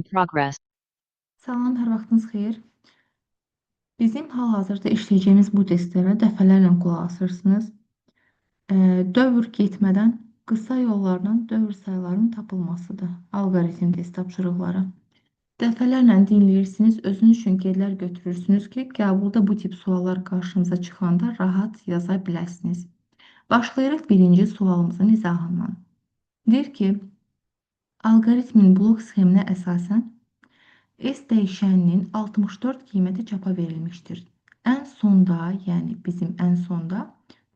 in progress. Salam, hər vaxtınız xeyir. Bizim hal-hazırda işləyəcəyimiz bu testlərə dəfələrlə qulaq asırsınız. Dövr getmədən qısa yollarla dövr sayılarının tapılmasıdır. Alqoritm test tapşırıqları. Dəfələrlə dinləyirsiniz, özünüz üçün qeydlər götürürsünüz ki, qəbulda bu tip suallar qarşınıza çıxanda rahat yaza biləsiniz. Başlayırıq birinci sualımızın izahından. Deyir ki, alqoritmin blok sxeminə əsasən S dəyişəninin 64 qiyməti çapa verilmişdir. Ən sonda, yəni bizim ən sonda,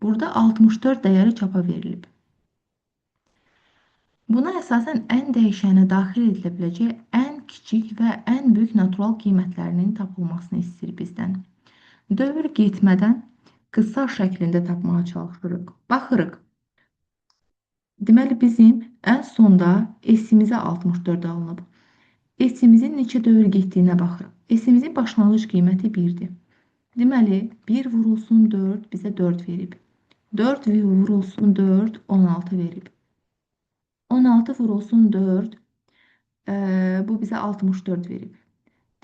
burada 64 dəyəri çapa verilib. Buna əsasən ən dəyişənə daxil edilə biləcək ən kiçik və ən böyük natural qiymətlərinin tapılmasını istəyir bizdən. Dövr getmədən qısa şəklində tapmağa çalışırıq. Baxırıq. Deməli, bizim ən sonda S-imizə 64 alınıb. S-imizin neçə dövr getdiyinə baxırıq. S-imizin başlanğıc qiyməti 1-dir. Deməli, 1 vurulsun 4 bizə 4 verib. 4 vurulsun 4, 16 verib. 16 vurulsun 4, bu bizə 64 verib.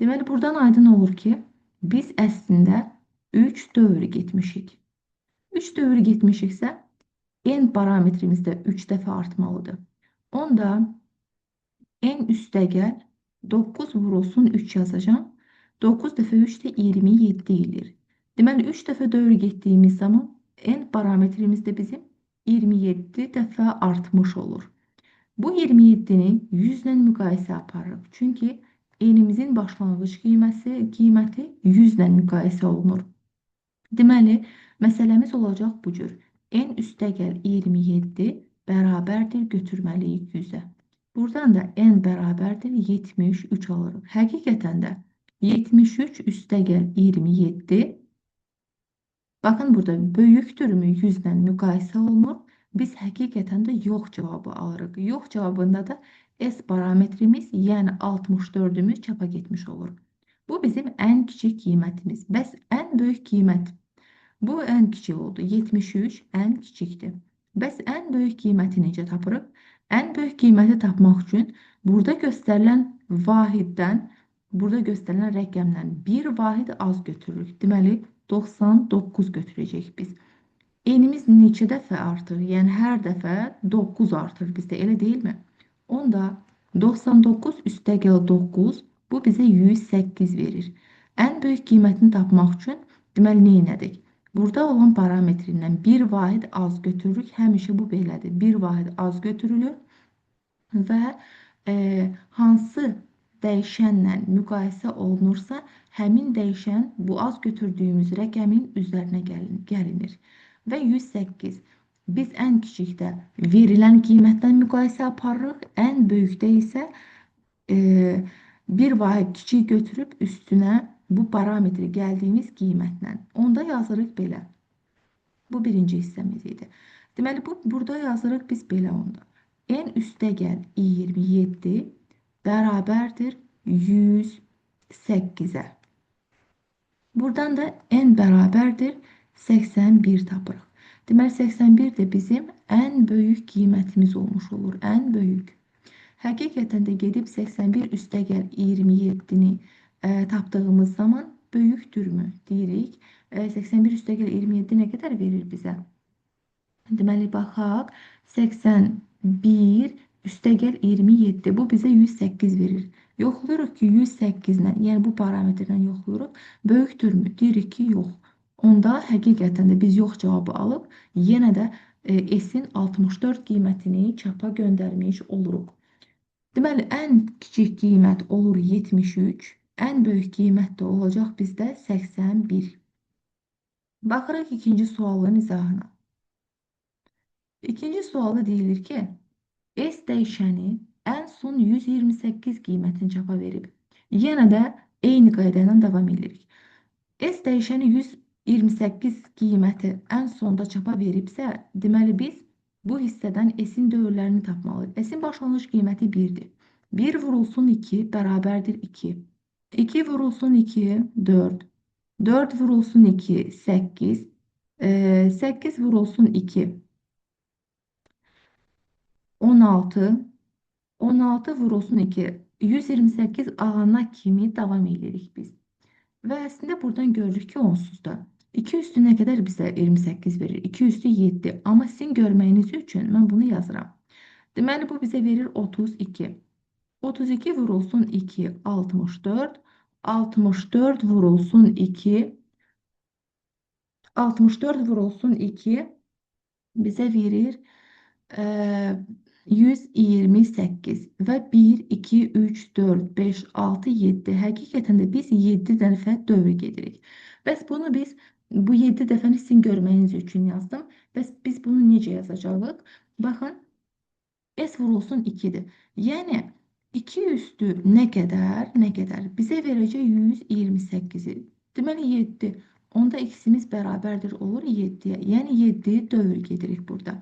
Deməli, buradan aydın olur ki, biz əslində 3 dövr getmişik. 3 dövr getmişiksə, n parametrimiz də 3 dəfə artmalıdır. Onda n üstəgəl 9 vurulsun 3 yazacağım. 9 dəfə 3 də 27 edir. Deməli, 3 dəfə dövr getdiyimiz zaman n parametrimiz də bizim 27 dəfə artmış olur. Bu 27-ni 100 ilə müqayisə aparırıq. Çünki n-imizin başlanğıc qiyməti 100 ilə müqayisə olunur. Deməli, məsələmiz olacaq bu cür. N üstəgəl 27 bərabərdir götürməliyik 100-ə. Buradan da n bərabərdir 73 alırıq. Həqiqətən də 73 üstəgəl 27, baxın burada böyükdürmü 100 ilə müqayisə olunur. Biz həqiqətən də yox cavabı alırıq. Yox cavabında da S parametrimiz, yəni 64-ümüz çapa getmiş olur. Bu bizim ən kiçik qiymətimiz. Bəs ən böyük qiymət? Bu ən kiçik oldu. 73 ən kiçikdir. Bəs ən böyük qiyməti necə tapırıq? Ən böyük qiyməti tapmaq üçün burada göstərilən vahiddən, burada göstərilən rəqəmdən bir vahid az götürürük. Deməli, 99 götürəcəyik biz. N-imiz neçə dəfə artır? Yəni, hər dəfə 9 artır bizdə, elə deyilmi? Onda 99 üstəgəl 9, bu bizə 108 verir. Ən böyük qiymətini tapmaq üçün, deməli, nə edək? Burada olan parametrindən bir vahid az götürürük. Həmişə bu belədir. Bir vahid az götürülür və hansı dəyişənlə müqayisə olunursa, həmin dəyişən bu az götürdüyümüz rəqəmin üzərinə gəlinir. Və 108. Biz ən kiçikdə verilən qiymətdən müqayisə aparırıq. Ən böyükdə isə bir vahid kiçik götürüb üstünə bu parametri gəldiyimiz qiymətlə. Onda yazırıq belə. Bu birinci hissəmiz idi. Deməli, burada yazırıq biz belə onda. N üstəgəl 27 bərabərdir 108-ə. Buradan da n bərabərdir 81 tapırıq. Deməli, 81 də bizim ən böyük qiymətimiz olmuş olur. Ən böyük. Həqiqətən də gedib 81 üstəgəl 27-ni tapdığımız zaman böyükdürmü deyirik. 81 üstəgəl 27 nə qədər verir bizə? Deməli, baxaq. 81 üstəgəl 27. Bu bizə 108 verir. Yoxlayırıq ki, 108-lə, yəni bu parametrdən yoxlayırıq. Böyükdürmü? Deyirik ki, yox. Onda həqiqətən də biz yox cavabı alıb, yenə də S-in 64 qiymətini çapa göndərmiş oluruq. Deməli, ən kiçik qiymət olur 73, ən böyük qiymət də olacaq bizdə 81. Baxırıq ikinci sualın izahına. İkinci sualda deyilir ki, S dəyişəni ən son 128 qiymətini çapa verib. Yenə də eyni qayda ilə davam edirik. S dəyişəni 128 qiyməti ən sonda çapa veribsə, deməli biz bu hissədən S-in dövrlərini tapmalıyıq. S-in başlanğıc qiyməti 1-dir. 1 vurulsun 2 bərabərdir 2. 2 vurulsun 2, 4. 4 vurulsun 2, 8. 8 vurulsun 2, 16. 16 vurulsun 2, 128 alana kimi davam edirik biz. Və əslində buradan görürük ki, onsuzda 2 üstü nə qədər bizə 28 verir? 2 üstü 7. Amma sizin görməyiniz üçün mən bunu yazıram. Deməli, bu bizə verir 32. 32 vurulsun 2, 64. 64 vurulsun 2, 64 vurulsun 2 bizə verir 128 və 1, 2, 3, 4, 5, 6, 7. Həqiqətən də biz 7 dəfə dövr gedirik. Bəs bunu biz bu 7 dəfəni sizin görməyiniz üçün yazdım. Bəs biz bunu necə yazacağıq? Baxın, S vurulsun 2-dir. Yəni 2 üstü nə qədər? Nə qədər? Bizə verəcək 128-i. Deməli 7. Onda x'imiz bərabərdir olur 7-yə. Yəni 7 dövr gedirik burada.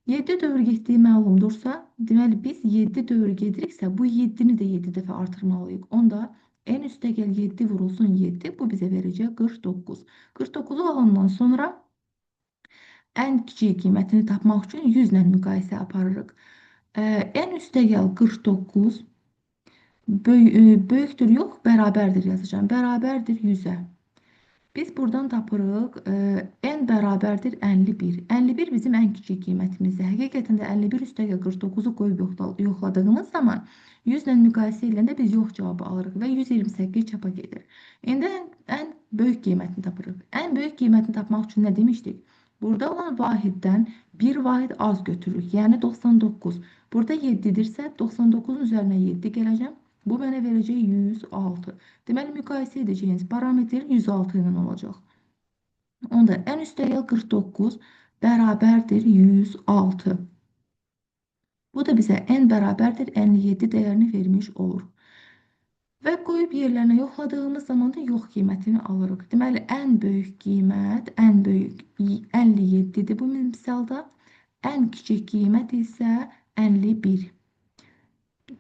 7 dövr getdiyi məlumdursa, deməli biz 7 dövr gediriksə, bu 7-ni də 7 dəfə artırmalıyıq. Onda n üstəgəl 7 vurulsun 7, bu bizə verəcək 49. 49-u alandan sonra ən kiçik qiymətini tapmaq üçün 100 ilə müqayisə aparırıq. N üstəgəl 49 böyükdür, yox, bərabərdir yazacağım. Bərabərdir 100-ə. Biz buradan tapırıq, n bərabərdir 51. 51 bizim ən kiçik qiymətimizdir. Həqiqətən də 51 üstəgəl 49-u qoyub yoxladığımız zaman 100 ilə müqayisə ediləndə biz yox cavabı alırıq və 128 çapa gedir. İndi ən böyük qiymətini tapırıq. Ən böyük qiymətini tapmaq üçün nə demişdik? Burada olan vahiddən bir vahid az götürürük, yəni 99. Burada 7-dirsə 99-un üzərinə 7 gələcəm. Bu mənə verəcək 106. Deməli, müqayisə edəcəyiniz parametr 106 ilə olacaq. Onda n üstəgəl 49 bərabərdir 106. Bu da bizə n bərabərdir 57 dəyərini vermiş olur. Və qoyub yerlərinə yoxladığımız zaman da yox qiymətini alırıq. Deməli, ən böyük qiymət, ən böyük 57-dir bu misalda. Ən kiçik qiymət isə 51.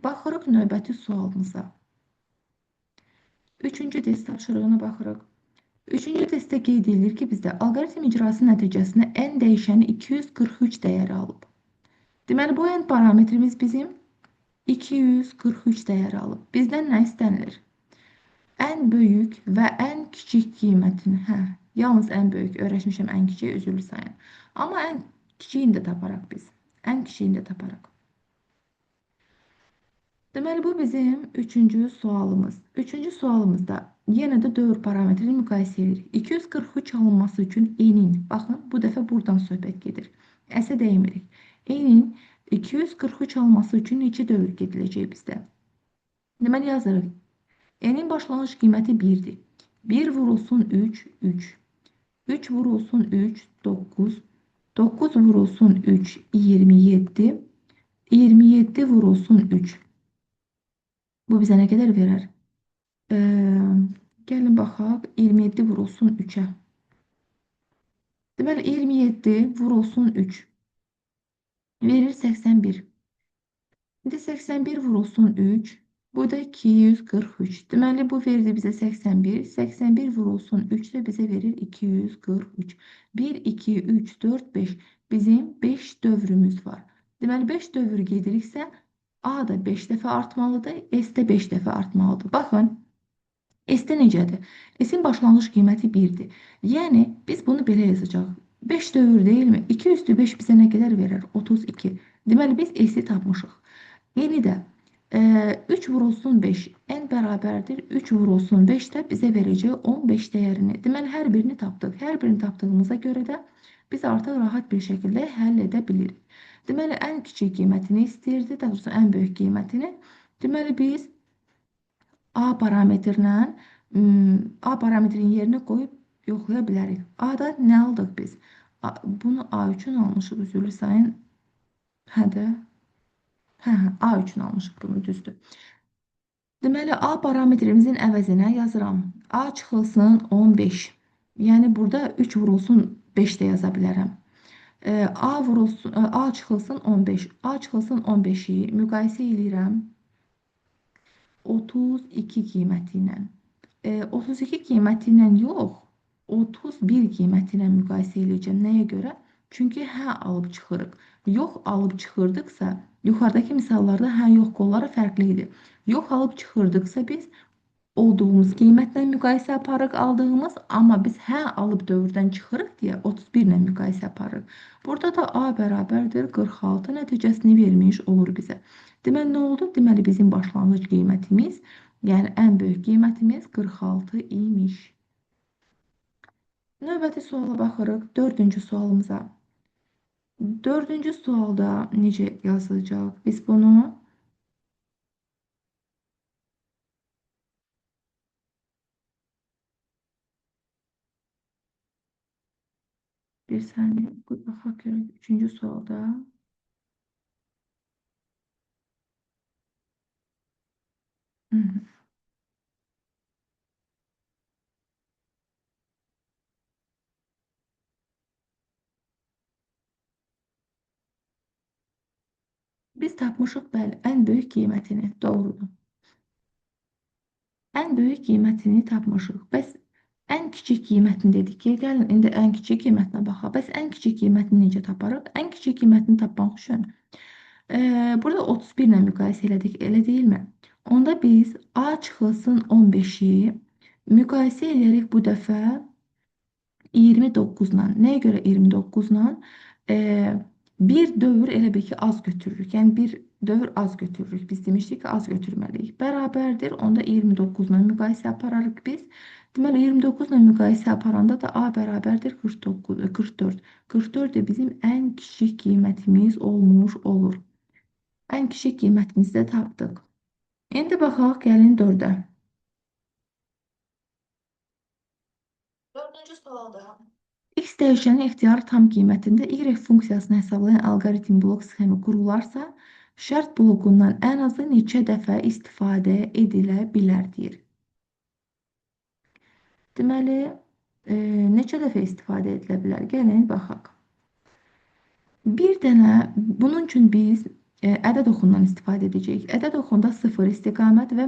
Baxırıq növbəti sualımıza. Üçüncü test tapşırığına baxırıq. Üçüncü testdə qeyd edilir ki, bizdə alqoritm icrası nəticəsində n dəyişəni 243 dəyəri alıb. Deməli, bu n parametrimiz bizim 243 dəyəri alıb. Bizdən nə istənilir? Ən böyük və ən kiçik qiymətini, yalnız ən böyük, öyrəşmişəm ən kiçik, üzrlü sayın. Amma ən kiçiyini də taparaq biz. Ən kiçiyini də taparaq. Deməli, bu bizim üçüncü sualımız. Üçüncü sualımızda yenə də dövr parametrini müqayisə edirik. 243 alınması üçün n-in, baxın, bu dəfə buradan söhbət gedir. Əsə dəymirik. N-in 243 alınması üçün neçə dövr gediləcək bizdə? Deməli, yazırıq. N-in başlanğıc qiyməti 1-dir. 1 vurulsun 3, 3. 3 vurulsun 3, 9. 9 vurulsun 3, 27. 27 vurulsun 3. Bu bizə nə qədər verər? Gəlin baxaq. 27 vurulsun 3-ə. Deməli, 27 vurulsun 3. Verir 81. İndi 81 vurulsun 3. Bu da 243. Deməli, bu verdi bizə 81. 81 vurulsun 3 də bizə verir 243. 1, 2, 3, 4, 5. Bizim 5 dövrümüz var. Deməli, 5 dövr gediriksə, A da 5 dəfə artmalıdır, S də 5 dəfə artmalıdır. Baxın, S-də necədir? S-in başlanğıc qiyməti 1-dir. Yəni, biz bunu belə yazacaq. 5 dövr deyilmi? 2 üstü 5 bizə nə qədər verir? 32. Deməli, biz S-i tapmışıq. Yeni də 3 vurulsun 5 n bərabərdir. 3 vurulsun 5 də bizə verəcək 15 dəyərini. Deməli, hər birini tapdıq. Hər birini tapdığımıza görə də biz artıq rahat bir şəkildə həll edə bilirik. Deməli, ən kiçik qiymətini istəyirdi, daha doğrusu ən böyük qiymətini. Deməli, biz A parametrin yerinə qoyub yoxlaya bilərik. A-da nə aldıq biz? Bunu A üçün almışıq, üzrlü sayın. A üçün almışıq bunu, düzdür. Deməli, A parametrimizin əvəzinə yazıram. A çıxılsın 15. Yəni, burada 3 vurulsun 5 də yaza bilərəm. A çıxılsın 15. A çıxılsın 15-i müqayisə edirəm 32 qiyməti ilə. 32 qiyməti ilə yox, 31 qiyməti ilə müqayisə edəcəm. Nəyə görə? Çünki hə alıb çıxırıq. Yox alıb çıxırdıqsa, yuxarıdakı misallarda hə yox qolları fərqli idi. Yox alıb çıxırdıqsa biz olduğumuz qiymətlə müqayisə aparırıq aldığımız, amma biz hə alıb dövrdən çıxırıq deyə 31 ilə müqayisə aparırıq. Burada da A bərabərdir 46 nəticəsini vermiş olur bizə. Deməli nə oldu? Deməli bizim başlanğıc qiymətimiz, yəni ən böyük qiymətimiz 46 imiş. Növbəti suala baxırıq. Dördüncü sualımıza. Dördüncü sualda necə yazılacaq? Biz bunu bir saniyə baxaq görək. Üçüncü sualda. Hı -hı. Biz tapmışıq, bəli, ən böyük qiymətini. Doğrudur. Ən böyük qiymətini tapmışıq. Bəs ən kiçik qiymətini dedik ki, gəlin indi ən kiçik qiymətinə baxaq. Bəs ən kiçik qiymətini necə taparıq? Ən kiçik qiymətini tapmaq üçün burada 31 ilə müqayisə elədik, elə deyilmi? Onda biz A çıxılsın 15-i müqayisə edərək bu dəfə 29 ilə. Nəyə görə 29 ilə? Bir dövr elə bil ki, az götürürük. Yəni, bir dövr az götürürük. Biz demişdik ki, az götürməliyik. Bərabərdir. Onda 29 ilə müqayisə apararıq biz. Deməli, 29 ilə müqayisə aparanda da A bərabərdir 49, 44. 44 də bizim ən kiçik qiymətimiz olmuş olur. Ən kiçik qiymətimizi də tapdıq. İndi baxaq, gəlin 4-ə. Dördüncü sualda. X dəyişənin ixtiyari tam qiymətində Y funksiyasını hesablayan alqoritm blok sxemi qurularsa, şərt blokundan ən azı neçə dəfə istifadə edilə bilər deyir. Deməli, neçə dəfə istifadə edilə bilər? Gəlin, baxaq. Bir dənə, bunun üçün biz ədəd oxundan istifadə edəcəyik. Ədəd oxunda 0 istiqamət və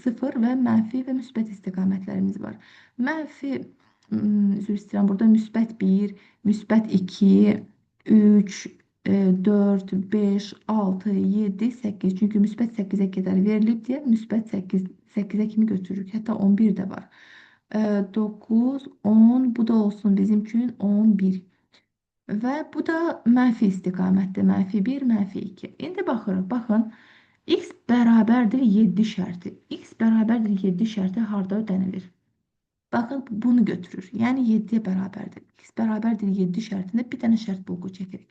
0 və mənfi və müsbət istiqamətlərimiz var. Mənfi, üzr istəyirəm, burada müsbət 1, müsbət 2, 3, 4, 5, 6, 7, 8. Çünki müsbət 8-ə qədər verilib deyə müsbət 8-ə kimi götürürük. Hətta 11 də var. 9, 10, bu da olsun bizim üçün 11. Və bu da mənfi istiqamətdir. Mənfi 1, mənfi 2. İndi baxırıq. Baxın, x bərabərdir 7 şərti. X bərabərdir 7 şərti harda ödənilir? Baxın, bunu götürür. Yəni 7-yə bərabərdir. X bərabərdir 7 şərtində bir dənə şərt bloku çəkirik.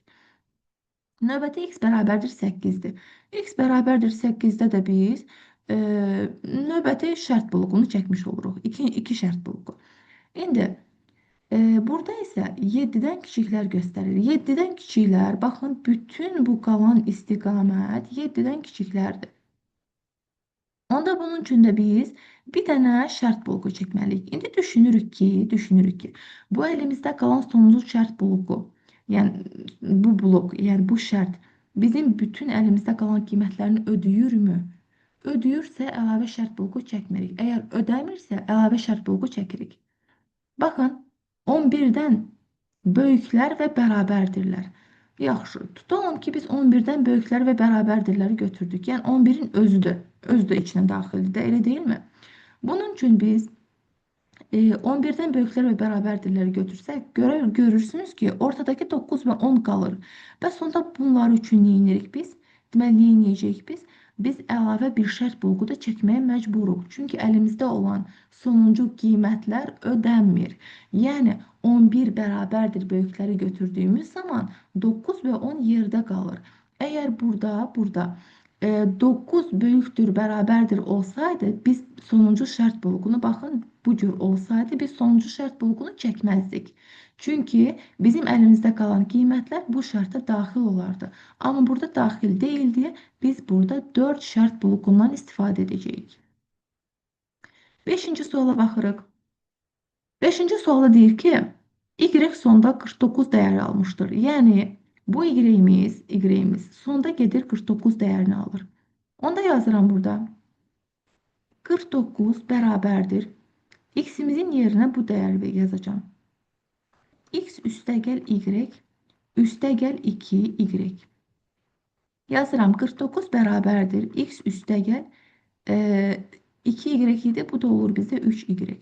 Növbəti x bərabərdir 8-dir. X bərabərdir 8-də də biz növbəti şərt blokunu çəkmiş oluruq. 2 şərt bloku. İndi burada isə 7-dən kiçiklər göstərir. 7-dən kiçiklər, baxın, bütün bu qalan istiqamət 7-dən kiçiklərdir. Onda bunun üçün də biz bir dənə şərt bloku çəkməliyik. İndi düşünürük ki, bu əlimizdə qalan sonuncu şərt bloku, yəni bu blok, yəni bu şərt bizim bütün əlimizdə qalan qiymətlərini ödəyirmi? Ödəyirsə əlavə şərt bloku çəkmirik. Əgər ödəmirsə əlavə şərt bloku çəkirik. Baxın, 11-dən böyüklər və bərabərdirlər. Yaxşı, tutalım ki, biz 11-dən böyüklər və bərabərdirləri götürdük. Yəni 11-in özü də içinə daxildir, elə deyilmi? Bunun üçün biz 11-dən böyüklər və bərabərdirləri götürsək, görürsünüz ki, ortadakı 9 və 10 qalır. Bəs onda bunlar üçün nə edirik biz? Deməli, nə edəcəyik biz? Biz əlavə bir şərt bloku da çəkməyə məcburuq. Çünki əlimizdə olan sonuncu qiymətlər ödənmir. Yəni 11 bərabərdir böyükləri götürdüyümüz zaman 9 və 10 yerdə qalır. Əgər burada 9 böyükdür, bərabərdir olsaydı, biz sonuncu şərt blokunu, baxın, bu cür olsaydı, biz sonuncu şərt blokunu çəkməzdik. Çünki bizim əlimizdə qalan qiymətlər bu şərtə daxil olardı. Amma burada daxil deyil deyə biz burada 4 şərt blokundan istifadə edəcəyik. 5-ci suala baxırıq. 5-ci sualda deyir ki, y sonda 49 dəyəri almışdır. Yəni, bu y-imiz sonda gedir 49 dəyərini alır. Onda yazıram burada. 49 bərabərdir. X-imizin yerinə bu dəyəri yazacağım. x üstəgəl y üstəgəl 2y. Yazıram 49 bərabərdir x üstəgəl 2y idi. Bu da olur bizdə 3y.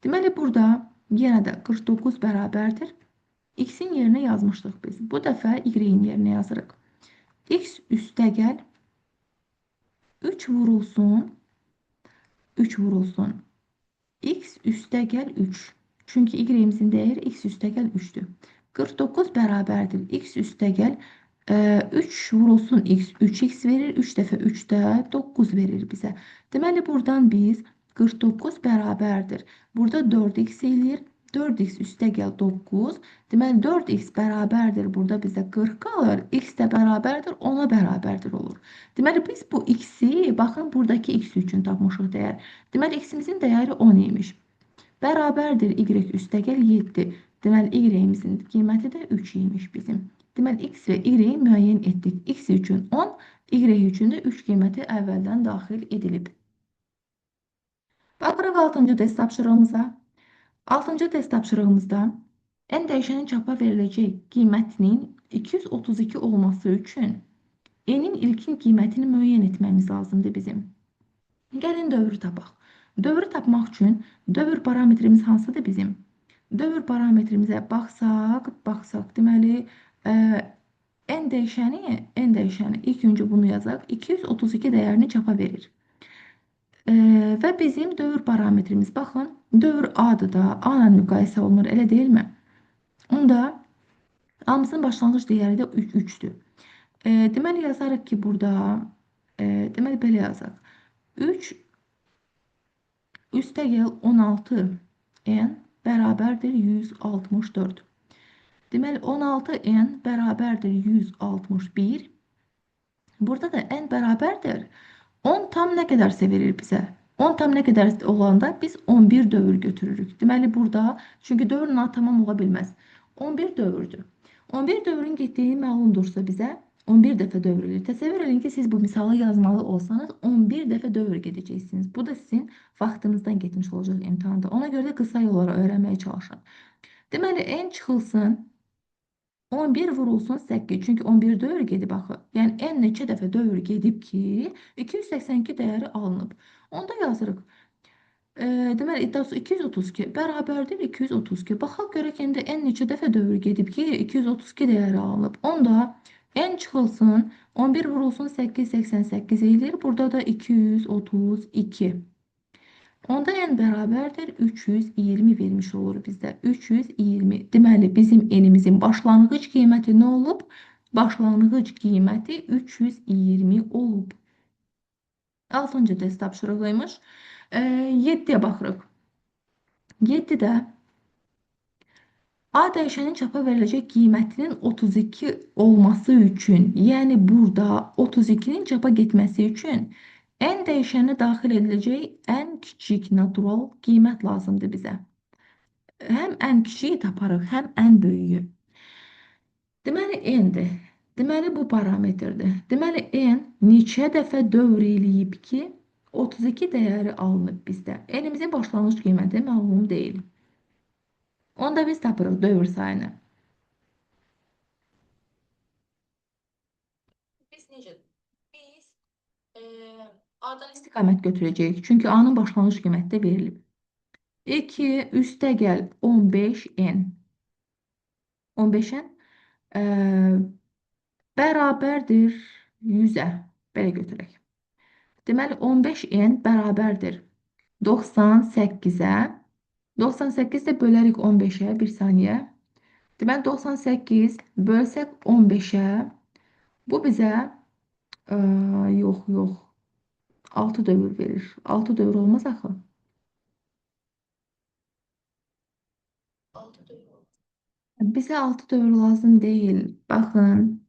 Deməli burada yenə də 49 bərabərdir. X-in yerinə yazmışdıq biz. Bu dəfə y-in yerinə yazırıq. X üstəgəl 3 vurulsun 3 vurulsun. X üstəgəl 3. Çünki y-imizin dəyəri x üstəgəl 3-dür. 49 bərabərdir. X üstəgəl 3 vurulsun x 3x verir. 3 dəfə 3 də 9 verir bizə. Deməli buradan biz 49 bərabərdir. Burada 4x eləyir. 4x üstəgəl 9. Deməli 4x bərabərdir. Burada bizə 40 qalır. X də bərabərdir. 10-a bərabərdir olur. Deməli biz bu x-i baxın buradakı x üçün tapmışıq dəyər. Deməli x-imizin dəyəri 10 imiş. Bərabərdir y üstəgəl 7. Deməli y-imizin qiyməti də 3 imiş bizim. Deməli x və y-i müəyyən etdik. X üçün 10, y üçün də 3 qiyməti əvvəldən daxil edilib. Baxırıq 6-cı test tapşırığımıza. 6-cı test tapşırığımızda n dəyişənin çapa veriləcək qiymətinin 232 olması üçün n-in ilkin qiymətini müəyyən etməmiz lazımdır bizim. Gəlin dövrü tapaq. Dövrü tapmaq üçün dövr parametrimiz hansıdır bizim? Dövr parametrimizə baxsaq, deməli n dəyişəni ilk öncə bunu yazaq. 232 dəyərini çapa verir. Və bizim dövr parametrimiz, baxın, dövr A-dır da, A-la müqayisə olunur, elə deyilmi? Onda A-mızın başlanğıc dəyəri də 3-dür. Deməli yazarıq ki, burada, deməli belə yazaq. 3 üstəgəl 16 n bərabərdir 164. Deməli 16 n bərabərdir 161. Burada da n bərabərdir 10 tam nə qədərsə verir bizə. 10 tam nə qədər olanda biz 11 dövr götürürük. Deməli burada, çünki dövr natamam ola bilməz. 11 dövrdür. 11 dövrün getdiyi məlumdursa bizə 11 dəfə dövr edir. Təsəvvür edin ki, siz bu misalı yazmalı olsanız 11 dəfə dövr gedəcəksiniz. Bu da sizin vaxtınızdan getmiş olacaq imtahanda. Ona görə də qısa yolları öyrənməyə çalışın. Deməli n çıxılsın 11 vurulsun 8. Çünki 11 dövr gedib axı. Yəni n neçə dəfə dövr gedib ki, 282 dəyəri alınıb. Onda yazırıq. Deməli iddiası 232 bərabərdir 232. Baxaq görək indi n neçə dəfə dövr gedib ki, 232 dəyəri alınıb. Onda n çıxılsın 11 vurulsun 8 88 eləyir. Burada da 232. Onda n bərabərdir 320 vermiş olur bizdə. 320. Deməli bizim n-imizin başlanğıc qiyməti nə olub? Başlanğıc qiyməti 320 olub. 6-cı test tapşırığıymış. 7-yə baxırıq. 7-də A dəyişənin çapa veriləcək qiymətinin 32 olması üçün, yəni burada 32-nin çapa getməsi üçün n dəyişəninə daxil ediləcək ən kiçik natural qiymət lazımdır bizə. Həm ən kiçiyi taparıq, həm ən böyüyü. Deməli n-dir. Deməli bu parametrdir. Deməli n neçə dəfə dövr eləyib ki, 32 dəyəri alınıb bizdə. N-imizin başlanğıc qiyməti məlum deyil. Onda biz tapırıq dövr sayını. Biz necə? Biz A-dan istiqamət götürəcəyik. Çünki A-nın başlanğıc qiyməti də verilib. 2 üstəgəl 15n. 15n bərabərdir 100-ə. Belə götürək. Deməli 15n bərabərdir 98-ə. 98 də bölərik 15-ə, bir saniyə. Deməli 98 bölsək 15-ə. Bu bizə yox. 6 dövr verir. 6 dövr olmaz axı. 6 dövr olmaz. Bizə 6 dövr lazım deyil. Baxın.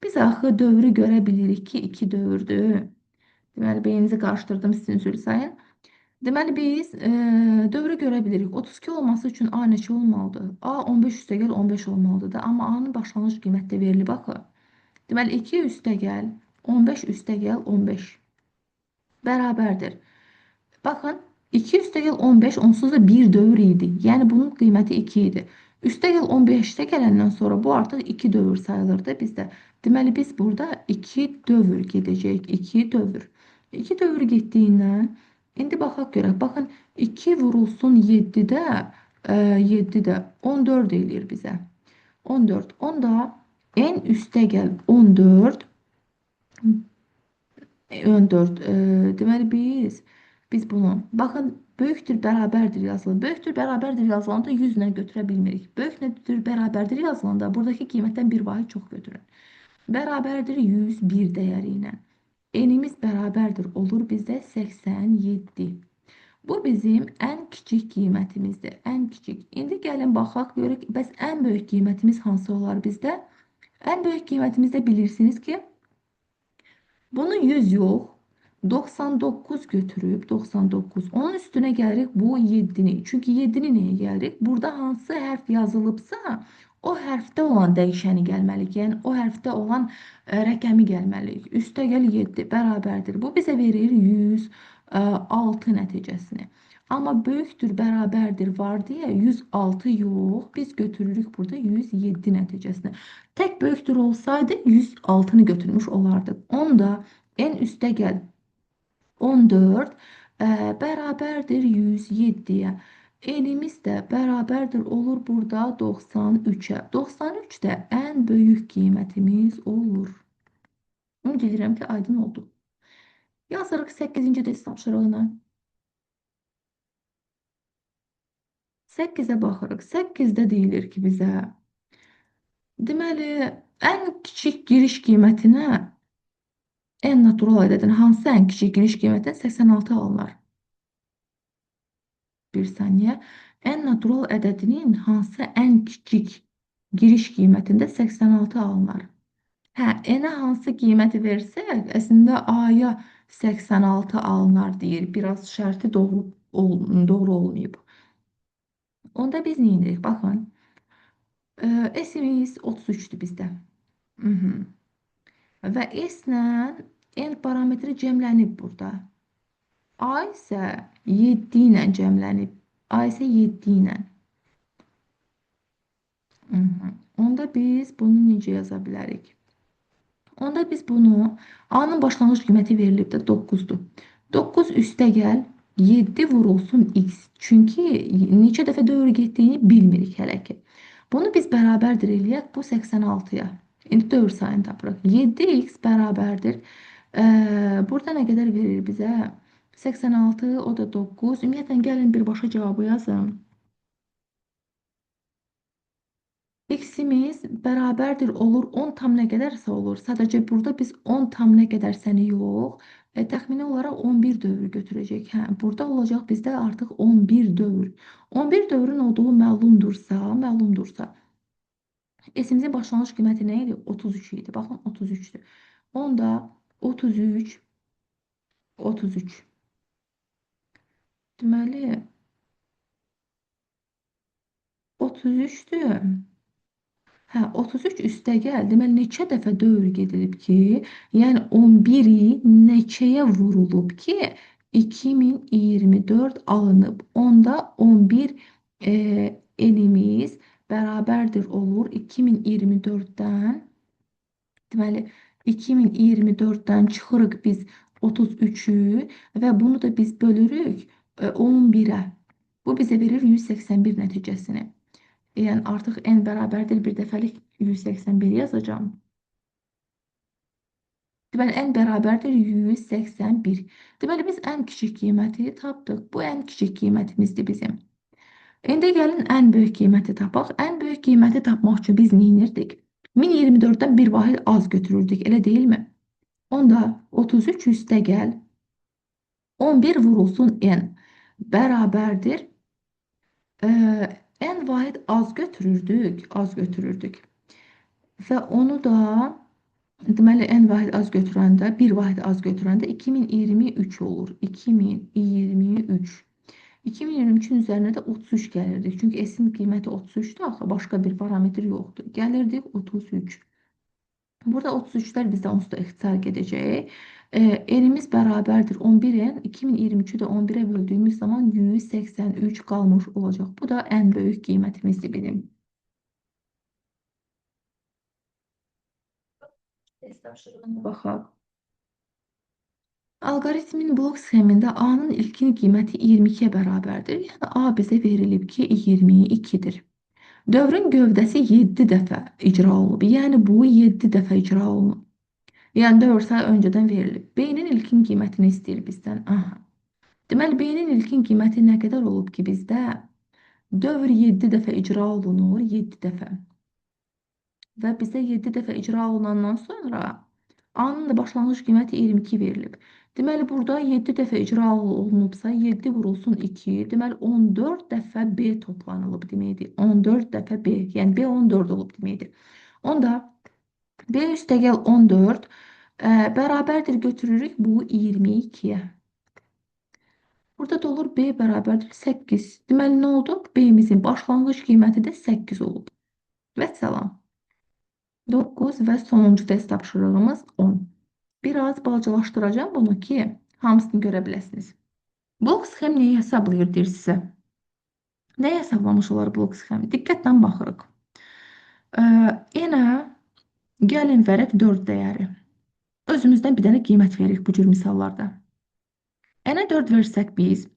Biz axı dövrü görə bilirik ki, 2 dövrdür. Deməli, beyninizi qarışdırdım, sizin üzr sayın. Deməli, biz dövrü görə bilirik. 32 olması üçün A neçə olmalıdır? A 15 üstəgəl 15 olmalıdır da. Amma A-nın başlanğıc qiyməti də verilib axı. Deməli, 2 üstəgəl 15 üstəgəl 15 bərabərdir. Baxın, 2 üstəgəl 15 onsuz da 1 dövr idi. Yəni bunun qiyməti 2 idi. Üstəgəl 15'te gələndən sonra bu artıq 2 dövr sayılırdı bizdə. Deməli biz burada 2 dövr gedəcək. 2 dövr. 2 dövr getdiyindən indi baxaq görək. Baxın 2 vurulsun 7-də 7-də 14 eləyir bizə. 14. Onda en üstəgəl 14 14. Deməli biz bunu baxın böyükdür bərabərdir yazılır. Böyükdür bərabərdir yazılanda 100 ilə götürə bilmirik. Böyükdür bərabərdir yazılanda buradakı qiymətdən bir vahid çox götürün. Bərabərdir 101 dəyəri ilə. Enimiz bərabərdir olur bizdə 87. Bu bizim ən kiçik qiymətimizdir. Ən kiçik. İndi gəlin baxaq görək bəs ən böyük qiymətimiz hansı olar bizdə? Ən böyük qiymətimiz də bilirsiniz ki bunu 100 yox, 99 götürüb 99. Onun üstüne gəlirik bu 7'ni. Çünki 7'ni nəyə gəlirik? Burada hansı hərf yazılıbsa, o hərfdə olan dəyişəni gəlməliyik. Yəni o hərfdə olan rəqəmi gəlməliyik. Üstəgəl 7 bərabərdir. Bu bizə verir 106 nəticəsini. Amma böyükdür, bərabərdir var deyə 106 yox, biz götürürük burada 107 nəticəsini. Tek böyükdür olsaydı 106'nı götürmüş olardık. Onda en üste gel 14 beraberdir 107'ye. Elimiz də bərabərdir olur burada 93'e. 93 də ən böyük qiymətimiz olur. Ümid edirəm ki, aydın oldu. Yazırıq 8-ci test tapşırığına. 8'e baxırıq. 8'də deyilir ki bizə deməli ən kiçik giriş qiymətinə en natural ədədin hansı ən kiçik giriş qiymətinə 86 alınır? Bir saniye. En natural ədədinin hansı ən kiçik giriş qiymətində 86 alınır? Hə, n-ə hansı qiyməti versək, əslində a-ya 86 alınır deyir. Biraz şərti doğru olmayıb. Onda biz nə edirik? Baxın. S-imiz 33'dür bizdə. Və S-lə n parametri cəmlənib burada. A isə 7 ilə cəmlənib. A isə 7 ilə. Onda biz bunu necə yaza bilərik? Onda biz bunu A-nın başlanğıc qiyməti verilib də 9'dur. 9 üstə gəl 7 vurulsun x. Çünki neçə dəfə dövr getdiyini bilmirik hələ ki. Bunu biz bərabərdir eləyək bu 86'ya. İndi dövr sayını tapırıq. 7x bərabərdir. Burada nə qədər verir bizə? 86, o da 9. Ümumiyyətlə gəlin birbaşa cavabı yazın. X'imiz bərabərdir olur 10 tam nə qədərsə olur. Sadəcə burada biz 10 tam nə qədərsəni yox, təxmini olaraq 11 dövr götürəcək. Hə, burada olacaq bizdə artıq 11 dövr. 11 dövrün olduğu məlumdursa. S-imizin başlanğıc qiyməti nə idi? 33 idi. Baxın 33'dür. Onda 33 Deməli 33'dür. Hə, 33 üstə gəl. Deməli neçə dəfə dövr gedilib ki, yəni 11'i neçəyə vurulub ki, 2024 alınıb. Onda 11 elimiz bərabərdir olur 2024'dən. Deməli 2024'dən çıxırıq biz 33'ü və bunu da biz bölürük 11'ə. Bu bizə verir 181 nəticəsini. Yəni artıq n bərabərdir bir dəfəlik 181 yazacağım. Deməli n bərabərdir 181. Deməli biz ən kiçik qiyməti tapdıq. Bu ən kiçik qiymətimizdir bizim. İndi gəlin ən böyük qiyməti tapaq. Ən böyük qiyməti tapmaq üçün biz nə edirdik? 1024'dən bir vahid az götürürdük, elə deyilmi? Onda 33 üstə gəl 11 vurulsun n bərabərdir n vahid az götürürdük. Və onu da deməli n vahid az götürəndə, bir vahid az götürəndə 2023 olur. 2023. 2023'ün üzərinə də 33 gəlirdik. Çünki S-in qiyməti 33'dür axı, başqa bir parametr yoxdur. Gəlirdik 33. Burada 33'lər bizdə onsuz da ixtisar gedəcək. Elimiz bərabərdir 11'in 2023'ü də 11'ə böldüyümüz zaman 183 qalmış olacaq. Bu da ən böyük qiymətimizdir bizim. Test tapşırığına baxaq. Alqoritmin blok sxemində A-nın ilkin qiyməti 22-yə bərabərdir. Yəni A bizə verilib ki, 22-dir. Dövrün gövdəsi 7 dəfə icra olunub. Yəni bu 7 dəfə icra olunub. Yəni dövr sayı öncədən verilib. B-nin ilkin qiymətini istəyir bizdən. Aha. Deməli, B-nin ilkin qiyməti nə qədər olub ki, bizdə dövr 7 dəfə icra olunur, 7 dəfə. Və bizə 7 dəfə icra olunandan sonra A-nın da başlanğıc qiyməti 22 verilib. Deməli, burada 7 dəfə icra olunubsa, 7 vurulsun 2, deməli 14 dəfə B toplanılıb deməkdir. 14 dəfə B, yəni B 14 olub deməkdir. Onda B üstəgəl 14 bərabərdir götürürük bu 22-yə. Burada da olur B bərabərdir 8. Deməli, nə oldu? B-imizin başlanğıc qiyməti də 8 olub. Vəssalam. 9 və sonuncu test tapşırığımız 10. Biraz balacalaşdıracağım bunu ki, hamısını görə biləsiniz. Blok sxem nəyi hesablayır deyir sizə? Nəyi hesablamış olar blok sxemi? Diqqətlə baxırıq. Yenə gəlin verək 4 dəyəri. Özümüzdən bir dənə qiymət veririk bu cür misallarda. N-ə 4 versək biz,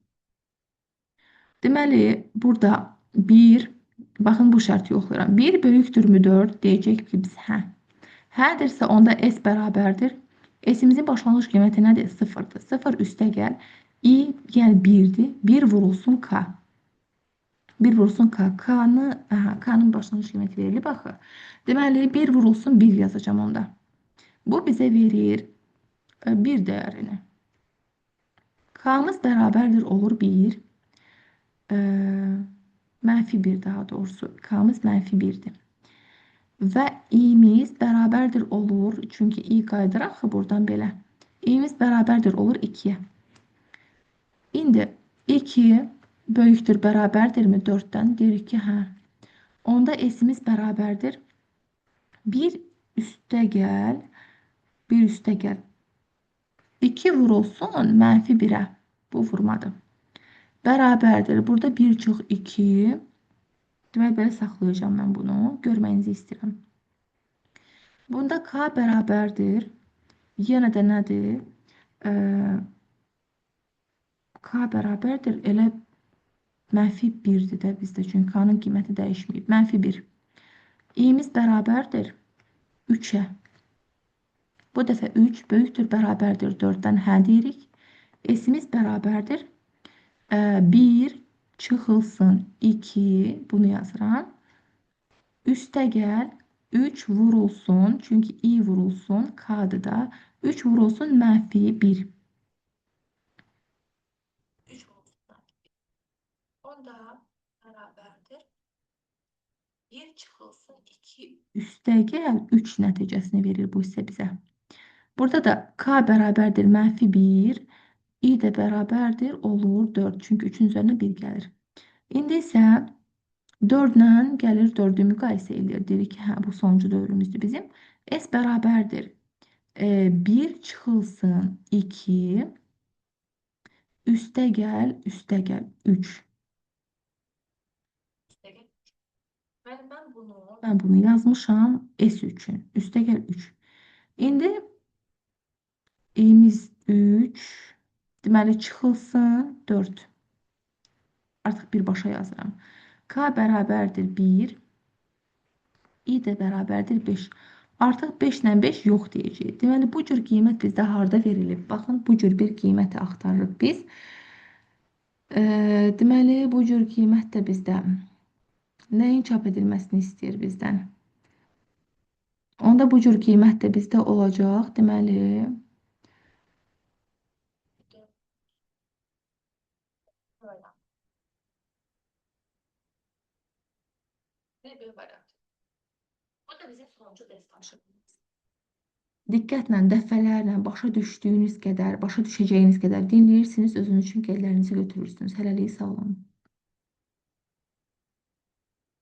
deməli, burada 1, baxın bu şərti yoxlayıram. 1 böyükdürmü 4 deyəcək ki, biz hə. Hədirsə, onda S bərabərdir. S-imizin başlanğıc qiyməti nədir? 0-dır. 0 üstəgəl I, yəni 1-dir. 1 vurulsun K. 1 vurulsun K. K-nın başlanğıc qiyməti verilib axı. Deməli, 1 vurulsun 1 yazacağım onda. Bu bizə verir 1 dəyərini. K-mız bərabərdir olur 1. Mənfi 1 daha doğrusu. K-mız mənfi 1-dir. Və i-miz bərabərdir olur, çünki i qayıdır axı buradan belə. I-miz bərabərdir olur 2-yə. İndi 2 böyükdür, bərabərdirmi 4-dən? Deyirik ki, hə. Onda s-imiz bərabərdir 1 üstəgəl 2 vurulsun mənfi 1-ə. Bu vurmadı. Bərabərdir. Burada 1 çox 2. Demək, belə saxlayacağım mən bunu. Görməyinizi istəyirəm. Bunda K bərabərdir. Yenə də nədir? K bərabərdir. Elə mənfi 1-dir də bizdə. Çünki K-nın qiyməti dəyişməyib. Mənfi 1. I-miz bərabərdir 3-ə. Bu dəfə 3 böyükdür, bərabərdir 4-dən hə deyirik. S-imiz bərabərdir 1 çıxılsın 2. Bunu yazıram. Üstəgəl 3 vurulsun, çünki i vurulsun, K-dır da. 3 vurulsun mənfi 1. 3 vurulsun mənfi 1. Onda bərabərdir 1 çıxılsın 2 üstəgəl 3 nəticəsini verir bu hissə bizə. Burada da K bərabərdir mənfi 1, i də bərabərdir olur 4. Çünki 3-ün üzərinə 1 gəlir. İndi isə 4-lə gəlir 4-ü müqayisə edir. Deyirik ki, hə, bu sonuncu dövrümüzdür bizim. S bərabərdir 1 çıxılsın 2 üstəgəl 3. Mən bunu yazmışam S üçün. Üstəgəl 3. İndi i'miz 3. Deməli, çıxılsın 4. Artıq birbaşa yazıram. K bərabərdir 1. I də bərabərdir 5. Artıq 5 ilə 5 yox deyəcəyik. Deməli, bu cür qiymət bizdə harda verilib? Baxın, bu cür bir qiyməti axtarırıq biz. Deməli, bu cür qiymət də bizdə nəyin çap edilməsini istəyir bizdən? Onda bu cür qiymət də bizdə olacaq. Deməli, bu da bizim sonuncu test tapşırığımız. Diqqətlə, dəfələrlə başa düşdüyünüz qədər, başa düşəcəyiniz qədər dinləyirsiniz, özünüz üçün qeydlərinizi götürürsünüz. Hələlik sağ olun.